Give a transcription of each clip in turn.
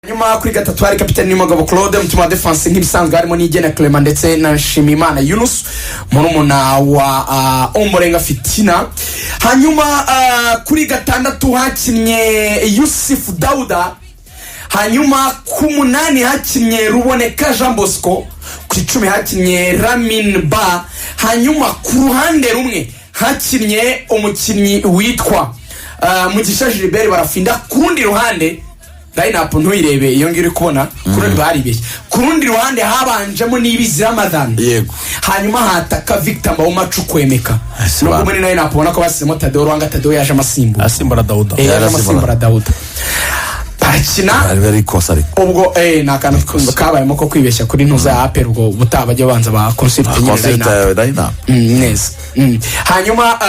nyuma kuri gatatu hari kapiteni Nimugabo Claude, mutima wa defense nk'ibisanzwe harimo n'Igena Clement ndetse na Shimimana Yunus murumuna wa Ombolenga Fitina. Hanyuma kuri gatandatu hakinnye Yusuf Dauda, hanyuma ku munani hakinnye Ruboneka Jean Bosco, ku 10 hakinnye Ramin Ba, hanyuma ku ruhande rumwe hakinnye umukinnyi witwa Mugisha Gilbert Barafinda. Ku rundi ruhande line-up ntuyirebe iyo ngiri kubona kurundi baribeshye. Ku rundi ruhande habanjemo n'Ibizi Ramadan, yego, hanyuma hataka Victor Mbawoma Cukwemeka. Nubwo muri line-up ubona ko basizemo Tadeo Rwanga, Tadeo yaje amasimbura Dauda, yaje amasimbura Dauda. Barakina very costly ubwo nakantu kabayemo ko kwibeshya kuri ntuza ya APR ubwo butabajya banza ba consult line-up neza. Hanyuma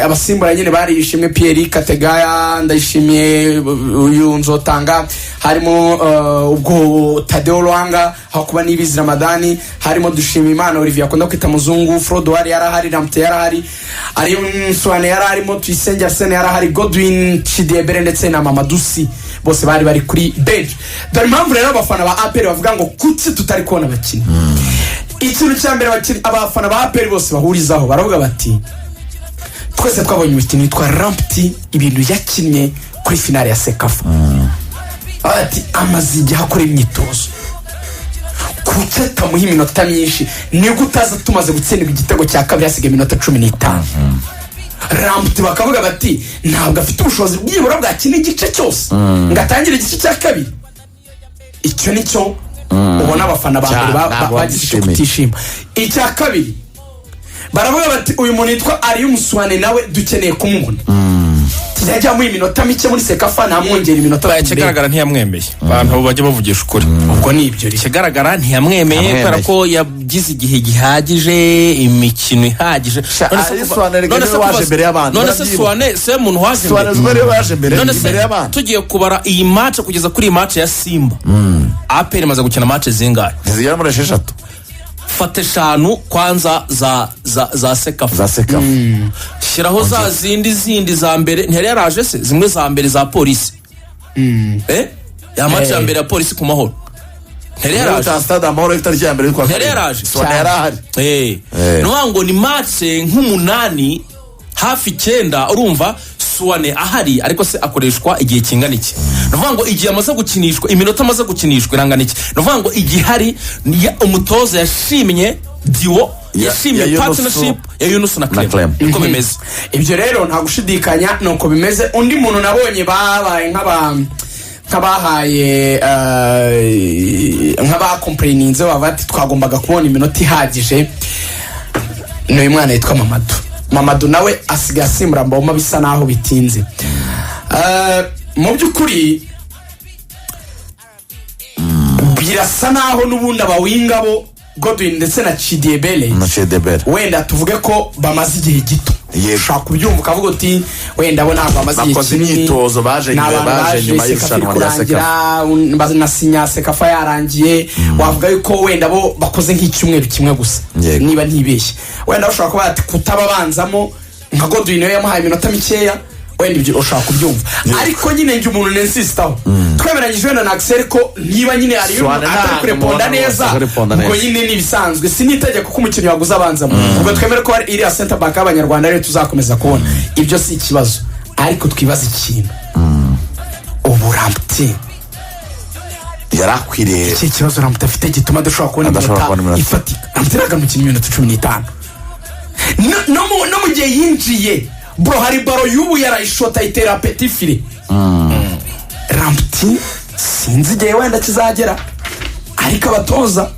abasimbura nyine bari Ishimwe Pierre Kategaya, Ndayishimiye uyu Nzotanga, harimo ubwo Tadeo Rwanga, hakuba n'Ibizi Ramadani, harimo Dushimimana Olivier akunda kwita Muzungu, Frodo hari yarahari, Ramte yarahari, ari Swane yararimo, Tuyisenge Arsene yarahari, Godwin Chidiebere ndetse na Mamadusi, bose bari kuri bench. Dore impamvu rero abafana ba APR bavuga ngo kuki tutari kubona abakinnyi. Ikintu cyambere abafana ba APR bose bahurizaho baravuga bati twese twabonye umukinnyi witwa Rampti ibintu yakinnye kuri finale ya Sekafa. Ati amaze igihe akora imyitozo kuki atamuha iminota myinshi, ni gutaza tumaze gutsindwa igitego cya kabiri hasigaye iminota 15. Rampti bakavuga bati ntabwo afite ubushobozi bw'ibura bwakina igice cyose ngatangira igice cya kabiri. Icyo nicyo ubona abafana bagize kutishima. Icya kabiri baravuga bati uyu muntu yitwa Ariyo Muswane nawe dukeneye kumubona. Tijya mu iminota mike muri Sekafa namwongera iminota yakigaragara ntiyamwemeye. Abantu bajye bavugisha ukuri. Ubwo ni ibyo rikigaragara ntiyamwemeye kubera ko yagize igihe gihagije, imikino ihagije. None se Swane se muntu waje mbere. None se tugiye kubara iyi match kugeza kuri iyi match ya Simba. APR imaze gukina match zingahe? Zigera muri 6. Fate 5 kwanza za Sekafa. Shiraho za zindi za mbere ntiyari yaraje se, zimwe za mbere za polisi. Ya match ya mbere ya polisi ku Mahoro. Ntiyari yaraje Stade Amahoro itariki ya mbere kwa ntiyari yaraje. Swane yarahari. No ni match nk'umunani hafi 9 urumva Swane ahari ariko se akoreshwa igihe kingana iki. Novuga ngo igihe amaze gukinishwa, iminota amaze gukinishwa irangana iki. Novuga ngo igihari umutoza yashimye Diwo, yashimye partnership ya Yunus na Clement. Niko bimeze. Ibyo rero nta gushidikanya nuko bimeze. Undi muntu nabonye babaye nk'abahaye complaininze bavati twagombaga kubona iminota ihagije. No uyu mwana yitwa Mamadou nawe asigaye asimbura Mbawoma bisa naho bitinze. Mu by'ukuri birasa naho n'ubundi abawingabo Godwin ndetse na Chidiebere wenda tuvuge ko bamaze igihe gito. Ushaka kubyumva ukavuga uti wenda bo ntabwo bamaze igihe kinini, imyitozo baje nyuma y'irushanwa rya Sekafa na sinya Sekafa yarangiye. Wavuga yuko wenda bo bakoze nk'icyumweru kimwe gusa niba ntibeshye. Wenda ushaka kuba ati kutababanzamo nka Godwin nawe yamuhaye iminota mikeya, wenda ibyo ushaka kubyumva. Ariko nyine ngi umuntu nensistaho twemeranyije na Axel ko niba nyine ari atari kureponda neza ubwo nyine ni bisanzwe, sinitegeko ko umukinnyi waguze abanzamo. Ubwo twemere ko iri ya center back y'Abanyarwanda rero tuzakomeza kubona ibyo si ikibazo. Ariko twibaza ikintu ubu Rampti yarakwiriye iki kibazo Rampti afite gituma dushobora kubona iminota ifatika. Rampti aragamukina iminota 15 no mu gihe yinjiye bro hari baro y'ubu yarayishota itera petit file. Rampti sinzi igihe wenda kizagera, ariko abatoza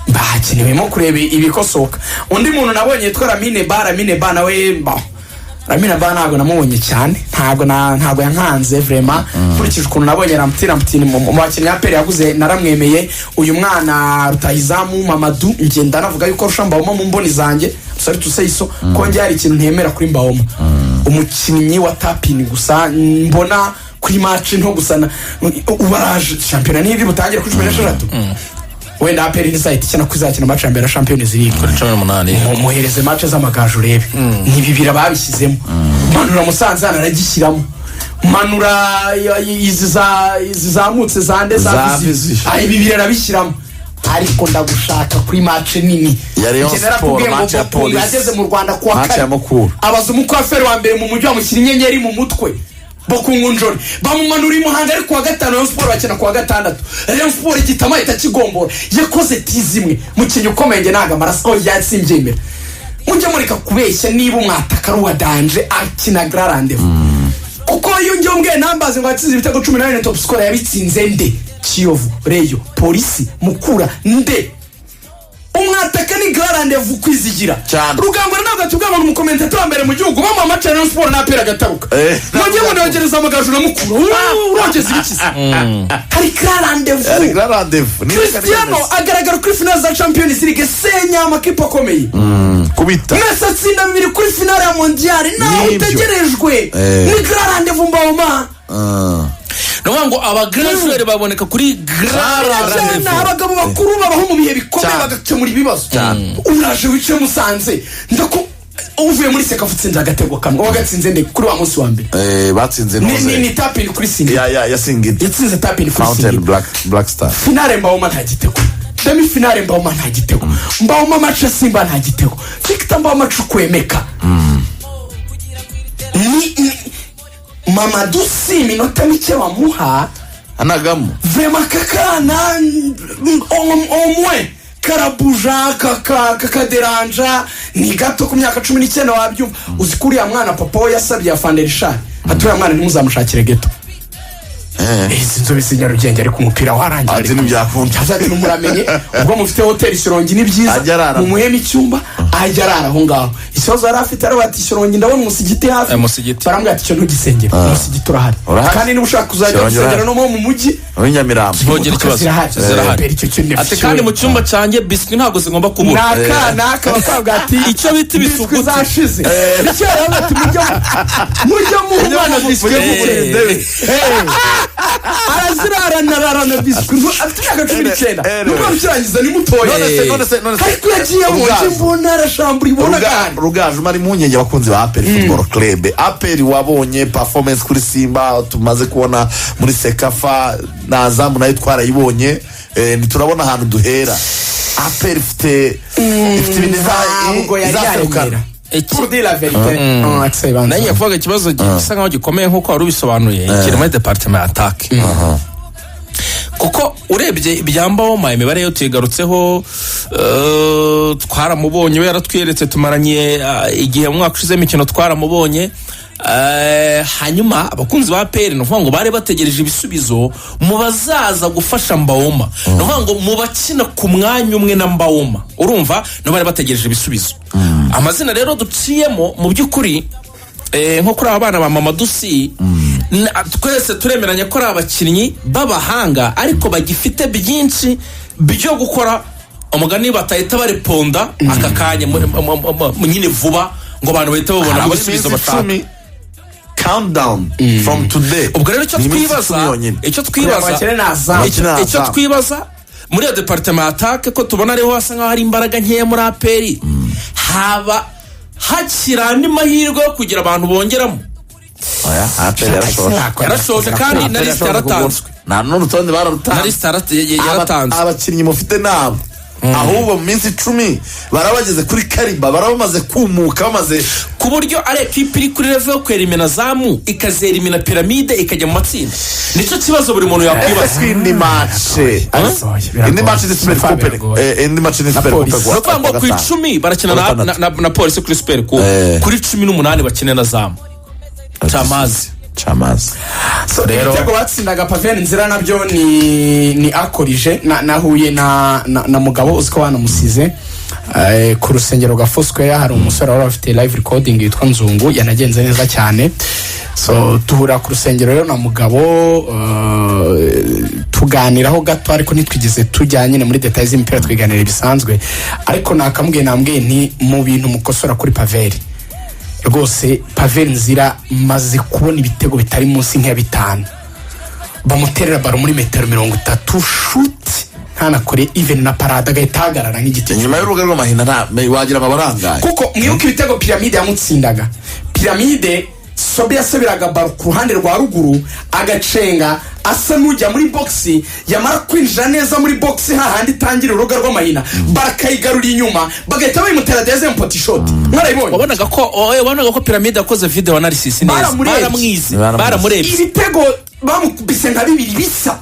bakenewemo kureba ibikosoka. Undi muntu nabonye yitwa Lamine Ba nawe Lamine Ba ntabwo namubonye cyane, ntabwo yankanze vraiment. Kurikije ukuntu nabonye Rampti mu bakinnyi ya APR yaguze naramwemeye. Uyu mwana Rutahizamu Mamadou ngenda navuga yuko rusha Mbawoma mu mboni zanjye sorry to say so ko njye hari ikintu ntemera kuri Mbawoma. Umukinnyi wa tapini gusa mbona kuri match nto gusana ubaraje championnat n'iri butangira kuri 16. Wenda APR ni site cyana kuzakina match ya mbere ya Champions League kuri 18. Muhereze match z'amagaju rebe ni bibira babishyizemo. Manura Musanze aragishyiramo manura izizamutse zande za vizi ibi birarabishyiramo ariko ndagushaka kuri match nini ya Rayon Sport match ya Police yageze mu Rwanda kwa kane abaza umukwaferi wa mbere mu mujyi wa mushyira inyenyeri mu mutwe bokungunjori bamumanura imuhanga ariko wa gatanu Rayon Sport bakina kwa gatandatu Rayon Sport igitama itakigombora yakoze tizimwe mukinyi ukomeye naga amaraso yatsimbyemera mujye mureka kubeshya niba umwataka ruwa danje akina grand rendez-vous kuko iyo ngiye nambaze ngo atsinze ibitego 14 top scorer yabitsinze nde Kiyovu Reyo Polisi Mukura nde umwataka ni grand rendez-vous kwizigira rugangura ntabwo tubwaba mu commentator mbere mu gihugu bamwe match ya Sport na pera gataruka mujye munongereza amagaju na Mukura urogeze ibikisi hari grand rendez-vous Cristiano agaragara kuri finale za Champions League senya amakipe akomeye kubita Messi atsinda 2 kuri finale ya Mondial naho utegerejwe ni grand rendez-vous mbawoma ngo abagrandswere baboneka kuri grand rendez-vous abagabo bakuru babaho mu bihe bikomeye bagakemura ibibazo uraje wice Musanze ndako uvuye muri sekafutse ndagatego kamwe wagatsinze nde kuri wa munsi wa mbere batsinze noze ni tapin kuri singi ya singi yatsinze tapin kuri singi Fountain Black Star finale mbawoma nta gitego demi finale mbawoma nta gitego mbawoma match Simba nta gitego Victor mbawoma chukwemeka ni Mamadou si minota mike bamuha anagamo vraiment kakana omwe karabuja kakaderanja ni gato ku myaka 19 wabyumva uzikuri ya mwana papa yasabye afande Richard atuye mwana ntimuzamushakire geto sinzo bisinya rugenge ariko umupira warangiye ati n'ibyakunda azati numuramenye ubwo mufite hotel Shirongi ni byiza mu muhema icyumba ajarara aho ngaho isozo arafite arabati Shirongi ndabona umusigiti hafi barambwa ati cyo ntugisengera umusigiti urahari kandi niba ushaka kuzajya gusengera no mu mujyi Nyamirambo bongera ikibazo ati kandi mu cyumba cyanjye biswi ntago zigomba kubura naka bakabwati icyo biti bisuguti zashize icyo yarabati mujya mu mwana biswi arazirarana biswi afite imyaka 19 nuko birangiza ni mutoya none ariko yagiye mu mbona arashambura ibona kandi Rugaju mari munyenye bakunzi ba APR Football Club APR wabonye performance kuri Simba tumaze kubona muri Sekafa na Azam nayo twarayibonye niturabona ahantu duhera APR ifite izaserukana pour dire la vérité excellent nanye kuvuga ikibazo gisa nkaho gikomeye nkuko wari ubisobanuye kiri muri department attack kuko urebye ibyambaho imibare yo tuyigarutseho twaramubonye we yaratwieretse tumaranye igihe mu mwaka ushize imikino twaramubonye hanyuma abakunzi ba APR no ngo bare bategereje ibisubizo mu bazaza gufasha Mbawoma no ngo mu bakina ku mwanya umwe na Mbawoma urumva no bare bategereje ibisubizo amazina rero duciyemo mu byukuri nko kuri abana ba Mamadou si twese turemeranya ko ari abakinnyi b'abahanga ariko bagifite byinshi byo gukora umugani batahita bareponda aka kanya nyine vuba ngo abantu bahita babona ibisubizo bashaka countdown from today ubwo rero icyo twibaza muri iyo departement attaque ko tubona ariho hasa nkaho hari imbaraga nkeya muri APR haba hakira andi mahirwe yo kugira abantu bongeramo yarashoje kandi na liste yaratanzwe nta n'urutonde bararutanze na liste yaratanzwe abakinnyi mufite nabo ahubwo mu minsi 10 barabageze kuri Kariba barabamaze kumuka bamaze ku buryo ari equipe iri kuri level yo kwerimena Zamu ikazerimena Pyramide ikajya mu matsinda nico kibazo buri muntu yakwibaza indi match is super coupe indi match is super coupe no kwamba ku 10 barakina na Police kuri super coupe kuri 18 bakina na Zamu Chamazi so rero tego batsindaga Paven nzira nabyo ni akorije nahuye na mugabo uziko wanamusize ku rusengero gafoswe hari umusore wari afite live recording yitwa Nzungu yanagenze neza cyane so tuhura ku rusengero rero na mugabo tuganiraho gato ariko nitwigeze tujyanye muri details y'imipira twiganira bisanzwe ariko nambwiye nti mu bintu mukosora kuri Paveri rwose Pavel nzira maze kubona ibitego bitari munsi nka 5 bamuterera baro muri metero 30 shoot ntanakore even na parade agahitagarara nk'igiti nyuma y'uruga rw'amahina wagira amabaranga kuko mwibuka ibitego Pyramide yamutsindaga Pyramide Sobe yasabiraga baro ku ruhande rwa ruguru agacenga asa n'ujya muri boxi yamara kwinjira neza muri boxi hahandi itangira uruga rw'amahina bakayigarura inyuma bagahita bayimutera deuxième pot shot mwarayibonye wabonaga ko Pyramide yakoze video analysis neza baramwize baramurebye ibitego bamukubise nka bibiri bisa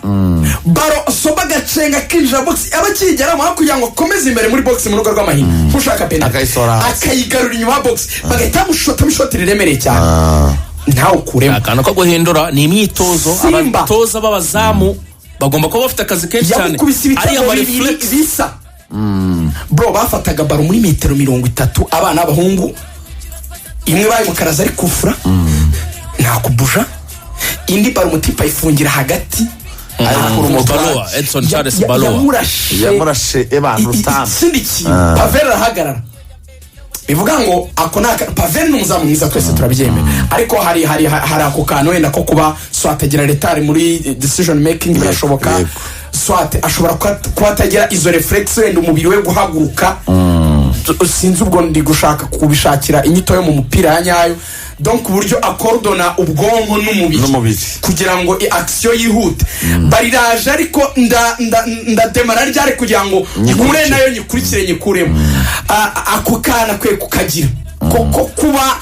baro Sobe agacenga kinjira boxi abakigeramo kugira ngo akomeze imbere muri boxi mu ruga rw'amahina ushaka penalty akayigarura inyuma boxi bagahita mushotira iremereye cyane ntawe ukuremo akantu ko guhindura ni imyitozo abatoza b'abazamu bagomba kuba bafite akazi kenshi cyane ariya mareflex bisa bro bafataga baro muri metero 30 abana b'abahungu imwe bayimukaraza ari kufura nta kubuja indi baro mutipa ifungira hagati Baloa Edson Charles Baloa yamurashe abantu rutamba sindiki Pavera hagarara bivuga ngo akonaka Pavera n'umuzamu mwiza twese turabyemera ariko hari ako kantu wenda ko kuba swategera retard muri decision making birashoboka swate ashobora kuba atagira izo reflex wenda umubiri we guhaguruka sinzi ubwo ndi gushaka kubishakira inyito yo mu mupira ya nyayo donc uburyo akordona ubwonko n'umubiri kugira ngo action yihute bariraje ariko ndademara ryari kugira ngo nkure nayo nyikurikire nyikuremo ako kana kwe kukagira ko kuba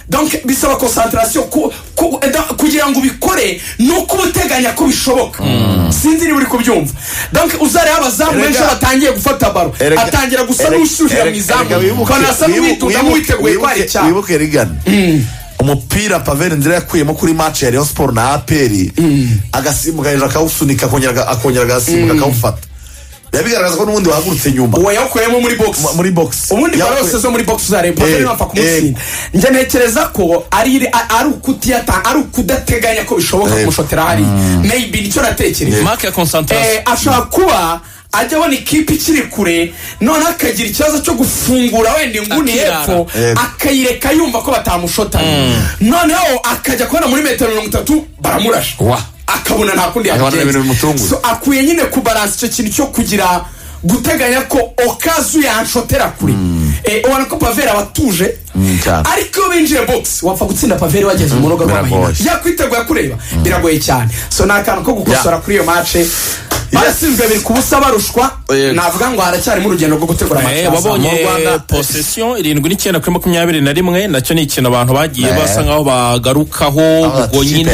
donc bisaba concentration kugira ngo ubikore no kubuteganya ko bishoboka sinzi niba uri kubyumva donc uzare abazamu benshi batangiye gufata baro atangira gusa n'ushuhira mu izamu kana asa n'uwitunga n'uwiteguye kwari cyane wibuke rigana umupira Pavera Nzira yakuyemo kuri match ya Rayon Sport na APR agasimbuka hejuru akawusunika akongera agasimbuka akawufata yabigaragaza ko n'ubundi wahagurutse nyuma uwo yakuyemo muri box ubundi barose zo muri box uzare Pavera bapfa kumutsinda nje ntekereza ko ari ukutiyata ari ukudateganya ko bishoboka kumushotera hari maybe nicyo natekereza mark ya concentration ashaka kuba ajya abona ikipe ikiri kure none akagira ikibazo cyo gufungura wenda inguni hepfo akayireka yumva ko batamushotanye noneho akajya kubona muri metero 30 baramurasha akabona nta kundi yabigenza so akuye nyine kubalansa icyo kintu cyo kugira guteganya ko okazu yanshotera kure ubona ko Pavera batuje ariko binjiye box wapfa gutsinda Pavera wageze mu rugo rw'amahina yakwiteguye kureba biragoye cyane so nakantu ko gukosora kuri iyo match basinzwe biri kubusa barushwa navuga ngo haracyari mu rugendo rwo gutegura amatsinda mu Rwanda possession 79-21 nacyo ni ikintu abantu bagiye basa nkaho bagarukaho ubwo nyine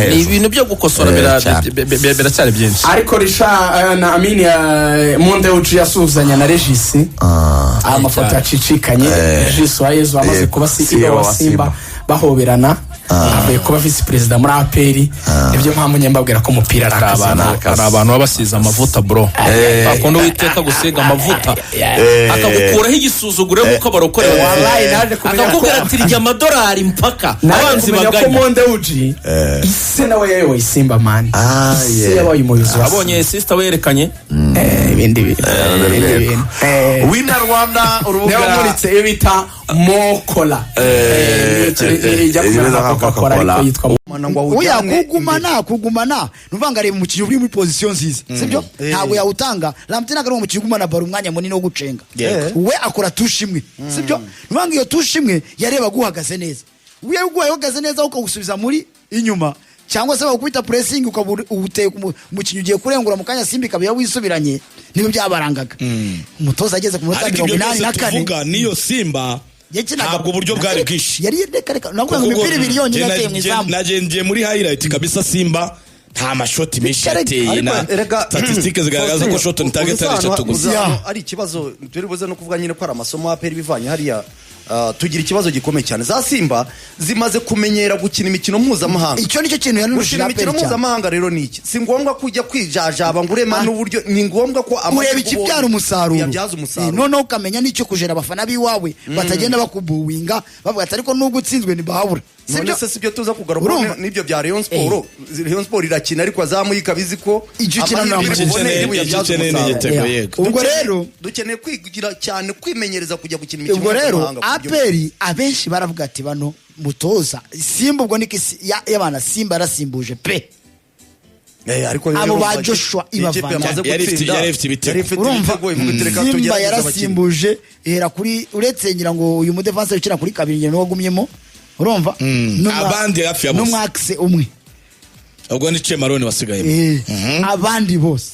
ni ibintu byo gukosora biracyari byinshi ariko risha na Amini Monde uci yasuzanya na Regis amafoto yacicikanye Regis wa Yezu amaze kuba CEO wa Simba bahoberana avuye kuba vice president muri APR ibyo mpamvu nyambabwira ko umupira ari abantu babasiza amavuta bro bakondo witeka gusiga amavuta akagukuraho igisuzugure kuko barokore wallahi naje akakubwira ati rya amadolari mpaka abanzi baganya ko Monde uji ise nawe yayoboye Simba man ise yabaye umuyobozi abonye sister werekanye ibindi Winner Rwanda urubuga yamuritse iyo bita Mokola oya kugumana nuvanga reba umukinnyi uri muri position nziza sibyo ntabwo yawutanga Lamtina kari umukinnyi ugumana baro umwanya munini wo gucenga we akora tushimwe sibyo nuvanga iyo tushimwe yareba guhagaze neza we guhagaze neza ukagusubiza muri inyuma cyangwa se bakubita pressing ukabuteye umukinnyi ugiye kurengura mu kanya Simba kabira wisubiranye niyo byabarangaga umutoza ageze ku munota 84 niyo Simba ntabwo uburyo bwari bwishi yari reka navuga ngo imipira ibiri yonyine yateye mu izamu nagengiye muri highlight kabisa Simba nta mashoti menshi yateye na statistics zigaragaza ko shot on target ari 3 gusa ari ikibazo turi buze no kuvuga nyine ko ari amasomo APR bivanye hariya tugira ikibazo gikomeye cyane za Simba zimaze kumenyera gukina imikino mpuzamahanga icyo nicyo kintu yanurushira imikino mpuzamahanga rero niki si ngombwa kujya kwijajaba ngurema n'uburyo ni ngombwa ko ureba ikibyara umusaruro none ukamenya nicyo kujera abafana biwawe batagenda bakubuwinga bavuga ati ariko nubwo utsinzwe ntibahura sibyo tuza kugaruka nibyo bya Rayon Sport Rayon Sport irakina ariko azamuyika bizi ko ubwo rero dukeneye kwigira cyane kwimenyereza kujya gukina imikino ubwo rero APR abenshi baravuga ati bano mutoza Simba ubwo niki y'abana Simba arasimbuje pe ariko abo ba Joshua ibavana yarifite ibitego Simba yarasimbuje ihera kuri uretse ngira ngo uyu mudefense ukina kuri kabiri ngene wagumyemo urumva abandi hafi ya bose n'umwakise umwe ubwo ni Cemaroni wasigayemo abandi bose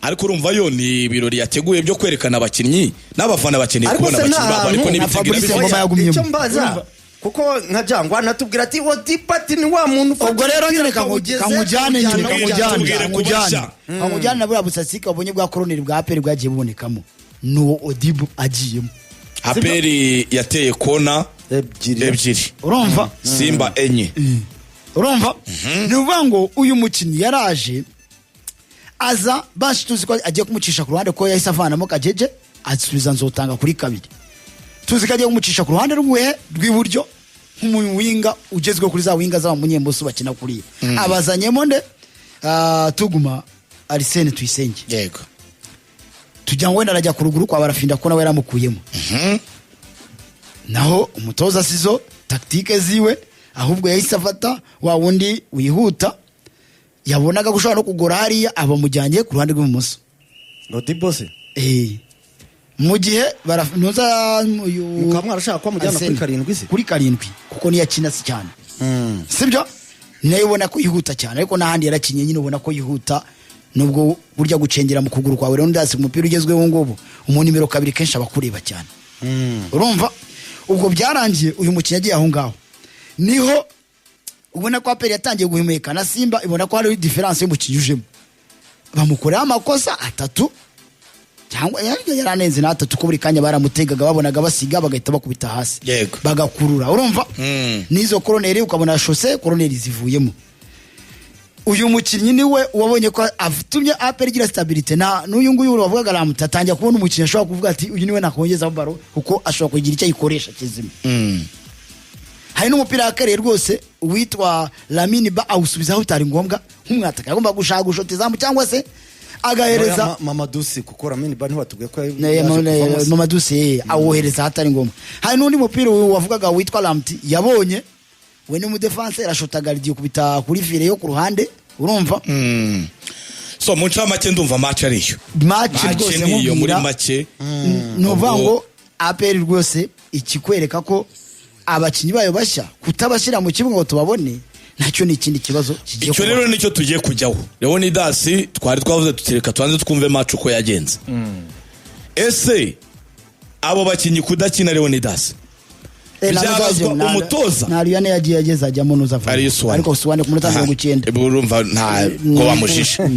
ariko urumva yo ni ibirori yateguye byo kwerekana abakinnyi n'abafana bakeneye kubona abakinnyi babo ariko n'ibitigira icyo mbaza kuko nka Jangwa natubwira ati Odipati ni wa muntu ubwo rero nyine kamujyane na buriya busasika ubonye bwa koroneri bwa APR bwagiye bubonekamo nuwo Odibo agiyemo APR yateye kona ebyiri urumva Simba enye urumva ni uvuga ngo uyu mukinnyi yaraje aza bashituzi ko agiye kumucisha ku ruhande ko yahise avanamo Kajeje asubiza Nzotanga kuri kabiri tuzi ko agiye kumucisha ku ruhande rw'iburyo nk'umuwinga ugezweho kuri za winga z'abamunyembuso bakina kuriya abazanyemo nde Tuguma Arsene Tuyisenge yego tujya ngo wenda arajya ku ruguru kwa Barafinda ko nawe yaramukuyemo naho umutoza sizo taktike ziwe ahubwo yahise afata wa wundi wihuta yabonaga gushobora no kugora hariya abamujyanye ku ruhande rw'ibumoso Odibo se mu gihe baranuza mukamwe arashaka ko mujyana kuri 7 kuko niyo akina si cyane sibyo nayo ubona ko yihuta cyane ariko n'ahandi yarakinye nyine ubona ko yihuta nubwo burya gucengera mu kuguru kwawe rero ndasi umupira ugezweho ngobo umuntu nimero 2 kenshi abakureba cyane urumva ubwo byarangiye uyu mukinnyi agiye aho ngaho niho ubona ko APR yatangiye guhumeka na Simba ibona ko hari difference y'umukinnyi ujemo bamukorera amakosa 3 cyangwa yaranenze na 3 ko buri kanya baramutegaga babonaga basiga bagahita bakubita hasi bagakurura urumva nizo koroneri ukabona shose koroneri zivuyemo uyu mukinnyi niwe wabonye ko avutumye APR igira stability na n'uyu nguyu bavugaga ramutatangira kubona umukinnyi ashobora kuvuga ati uyu niwe nakongeza baro kuko ashobora kugira icyo ayikoresha kizima hari n'umupira w'akarere rwose witwa Lamine Ba awusubizaho utari ngombwa nk'umwataka agomba gushaka gushota izamu cyangwa se agahereza Mamadusi kuko Lamine Ba ntiwatubwiye ko Mamadusi awohereza hatari ngombwa hari n'undi mupira wavugaga witwa Lamti yabonye we n'umudefense arashota gardiyo kubita kuri file yo ku ruhande urumva so mu ncamake ndumva match ariyo rwose niyo muri make nuvuga ngo APR rwose ikikwereka ko abakinnyi bayo bashya kutabashyira mu kibuga ngo tubabone nacyo ni ikindi kibazo kigiye icyo rero nicyo tugiye kujyaho Leonidas twari twavuze tutireka twanze twumve match uko yagenze ese abo bakinnyi kudakina Leonidas byabazwa umutoza Nariyane yagiye ageza ajyamo nuza ariko Suwane ku munota 90 urumva nta ko wamujisha